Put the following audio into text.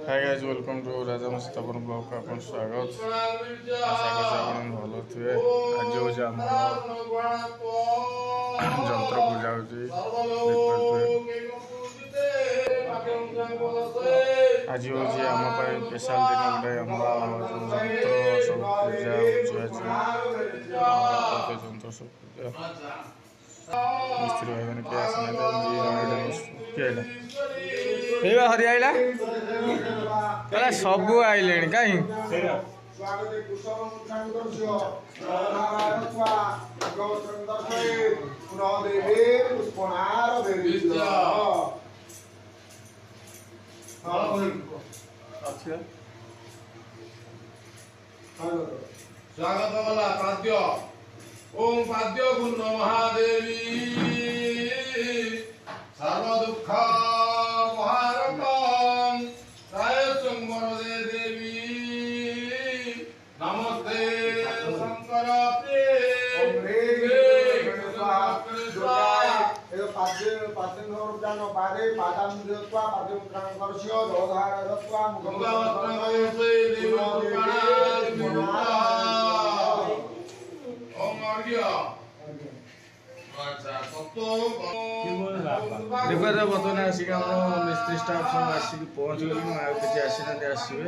hi guys welcome to Raja मुस्ताफर blog का अपन स्वागत आशा कर भल थे आज हूँ जंत्र पूजा आज हूँ आम स्पेशल दिन गोटे जंत्र सब पूजा आज जंत्र सब पूजा मिस्त्री भाई मैंने किए आसना हरि आइला सबू आइले कहीं स्वागत वाला पाद्य ओम पाद्य गुण महादेवी सर्व दुख महारकम रायसंवर देवी नमस्ते शंकर देखा बर्तमान आसिक मिस्त्री स्टाफ सब आसिक पहुँच गए किसी आसना आसवे